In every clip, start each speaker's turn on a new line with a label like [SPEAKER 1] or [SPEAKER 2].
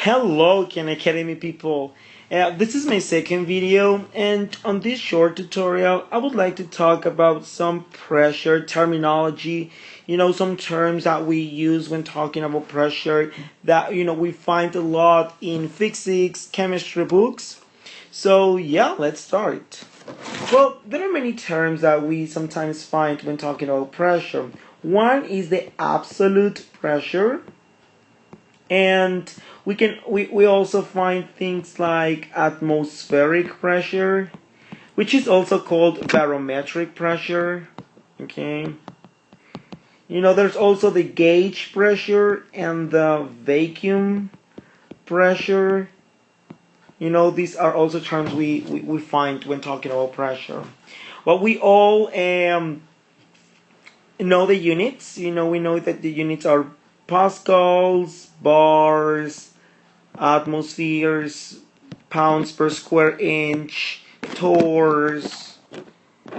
[SPEAKER 1] Hello, Khan Academy people. This is my second video, and on this short tutorial, I would like to talk about some pressure terminology. Some terms that we use when talking about pressure that we find a lot in physics, chemistry books. So yeah, let's start. Well, there are many terms that we sometimes find when talking about pressure. One is the absolute pressure. And we also find things like atmospheric pressure, which is also called barometric pressure. Okay. There's also the gauge pressure and the vacuum pressure. These are also terms we find when talking about pressure. Well, we all know the units. We know that the units are pascals, bars, atmospheres, pounds per square inch, torrs,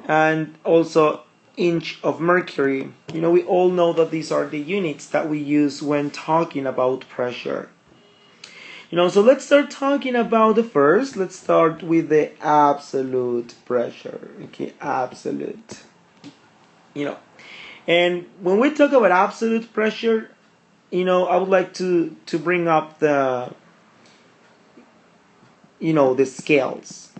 [SPEAKER 1] and also inch of mercury. We all know that these are the units that we use when talking about pressure. So let's start talking about the first. Let's start with the absolute pressure. Okay, absolute. And when we talk about absolute pressure, I would like to bring up the scales.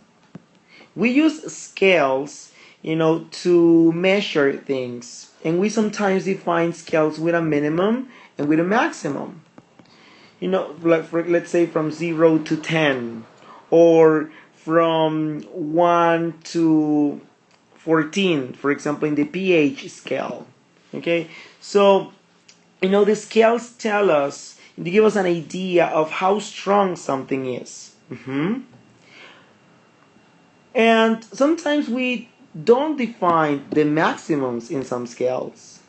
[SPEAKER 1] We use scales, to measure things, and we sometimes define scales with a minimum and with a maximum. Let's say from 0 to 10, or from 1 to 14, for example, in the pH scale. Okay, so the scales tell us, they give us an idea of how strong something is. And sometimes we don't define the maximums in some scales.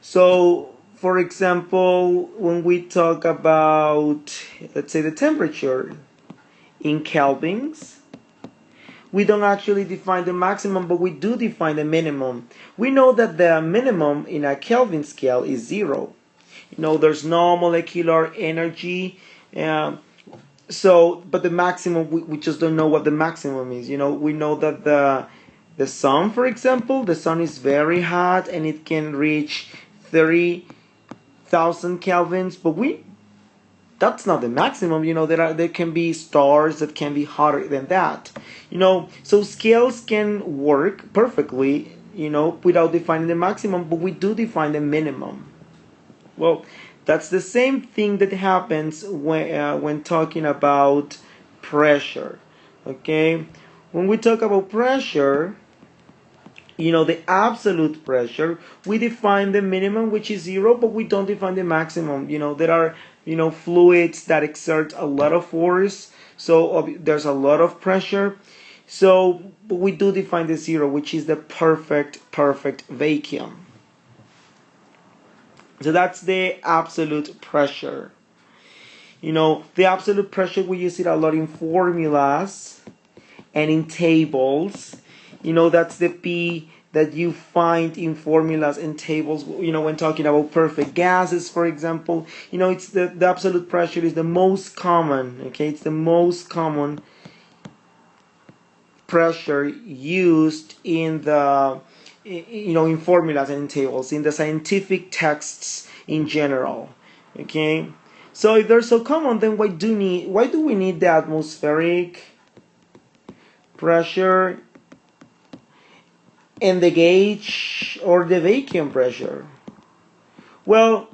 [SPEAKER 1] So, for example, when we talk about, let's say, the temperature in kelvins, we don't actually define the maximum, but we do define the minimum. We know that the minimum in a Kelvin scale is 0. There's no molecular energy. But the maximum, we just don't know what the maximum is. We know that the sun, for example, the sun is very hot and it can reach 30,000 kelvins, but that's not the maximum. There can be stars that can be hotter than that. So scales can work perfectly, without defining the maximum, but we do define the minimum. Well, that's the same thing that happens when talking about pressure. Okay, when we talk about pressure, the absolute pressure, we define the minimum, which is 0, but we don't define the maximum. There are fluids that exert a lot of force, so there's a lot of pressure. But we do define the 0, which is the perfect vacuum. So that's the absolute pressure. The absolute pressure, we use it a lot in formulas and in tables. That's the P that you find in formulas and tables, when talking about perfect gases, for example. It's the absolute pressure is the most common, okay? It's the most common pressure used in in formulas and in tables, in the scientific texts in general, okay? So if they're so common, then why do we need the atmospheric pressure and the gauge or the vacuum pressure? Well,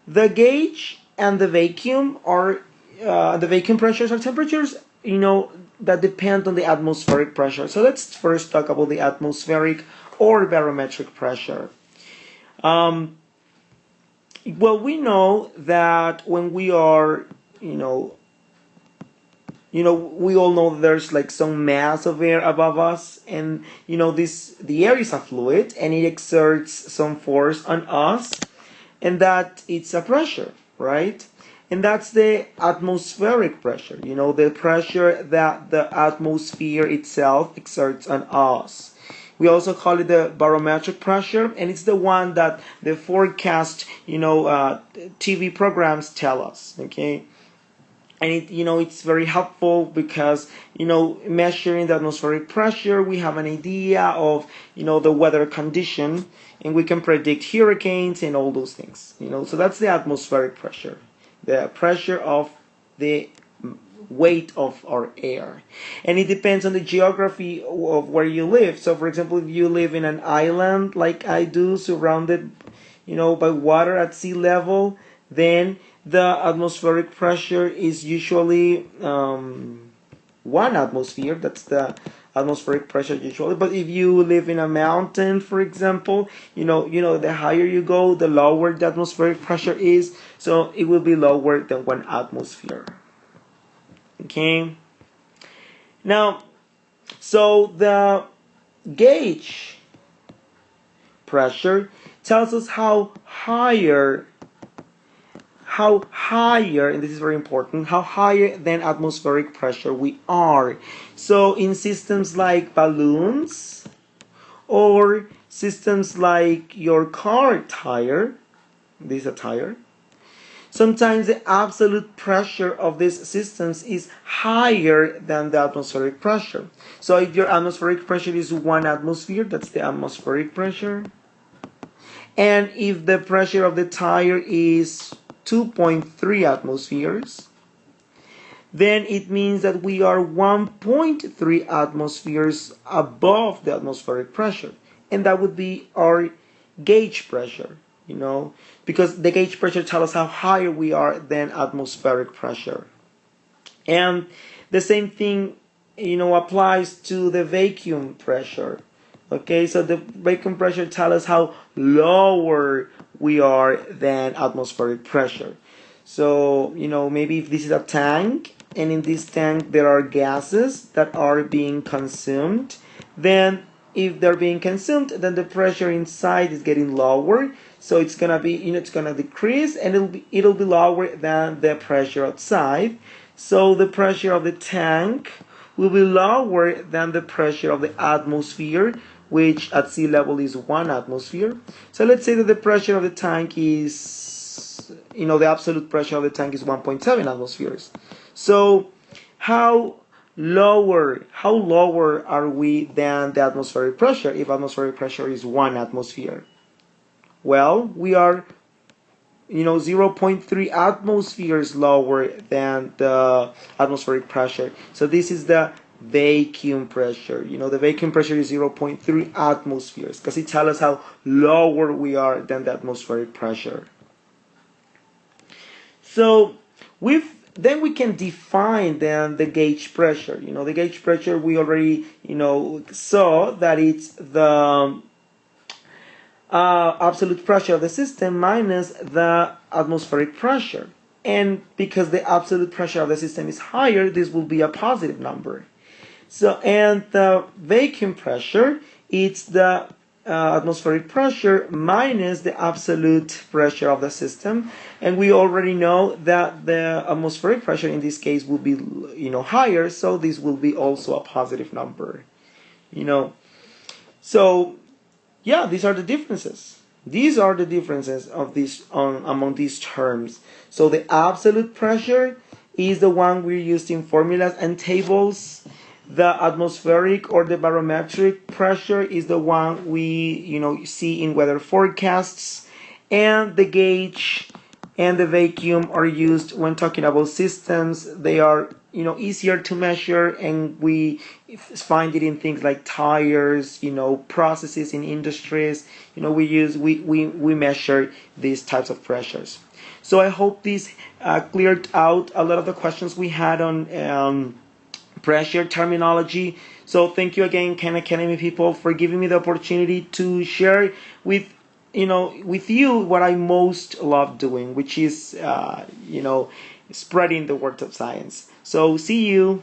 [SPEAKER 1] the gauge and the vacuum are the vacuum pressures are temperatures, that depend on the atmospheric pressure. So let's first talk about the atmospheric or barometric pressure. Well, we know that when we are, we all know there's like some mass of air above us, and the air is a fluid and it exerts some force on us, and that it's a pressure, right? And that's the atmospheric pressure, the pressure that the atmosphere itself exerts on us. We also call it the barometric pressure, and it's the one that the forecast, TV programs tell us, okay? and it's very helpful because measuring the atmospheric pressure, we have an idea of the weather condition, and we can predict hurricanes and all those things. So that's the atmospheric pressure, the pressure of the weight of our air, and it depends on the geography of where you live. So for example, if you live in an island like I do, surrounded by water at sea level, then the atmospheric pressure is usually 1 atmosphere. That's the atmospheric pressure usually. But if you live in a mountain, for example, the higher you go, the lower the atmospheric pressure is. So it will be lower than 1 atmosphere. Okay. Now, so the gauge pressure tells us how higher, and this is very important, how higher than atmospheric pressure we are. So in systems like balloons, or systems like your car tire, this is a tire, sometimes the absolute pressure of these systems is higher than the atmospheric pressure. So if your atmospheric pressure is 1 atmosphere, that's the atmospheric pressure. And if the pressure of the tire is 2.3 atmospheres, then it means that we are 1.3 atmospheres above the atmospheric pressure. And that would be our gauge pressure, because the gauge pressure tells us how higher we are than atmospheric pressure. And the same thing, applies to the vacuum pressure. Okay, so the vacuum pressure tells us how lower we are than atmospheric pressure. So, maybe if this is a tank, and in this tank there are gases that are being consumed, then if they're being consumed, then the pressure inside is getting lower. So it's gonna be, it's gonna decrease, and it'll be lower than the pressure outside. So the pressure of the tank will be lower than the pressure of the atmosphere, which at sea level is 1 atmosphere. So let's say that the pressure of the tank is, the absolute pressure of the tank is 1.7 atmospheres. So how lower are we than the atmospheric pressure if atmospheric pressure is 1 atmosphere? Well, we are 0.3 atmospheres lower than the atmospheric pressure. So this is the vacuum pressure. The vacuum pressure is 0.3 atmospheres because it tells us how lower we are than the atmospheric pressure. So then we can define then the gauge pressure. The gauge pressure we already saw that it's the absolute pressure of the system minus the atmospheric pressure. And because the absolute pressure of the system is higher, this will be a positive number. So, and the vacuum pressure, it's the atmospheric pressure minus the absolute pressure of the system. And we already know that the atmospheric pressure in this case will be higher, so this will be also a positive number. So yeah, these are the differences. These are the differences of these among these terms. So the absolute pressure is the one we used in formulas and tables. The atmospheric or the barometric pressure is the one we see in weather forecasts, and the gauge and the vacuum are used when talking about systems. They are easier to measure, and we find it in things like tires, processes in industries. We measure these types of pressures. So I hope this cleared out a lot of the questions we had on pressure terminology. So thank you again, Khan Academy people, for giving me the opportunity to share with you what I most love doing, which is spreading the word of science. So see you.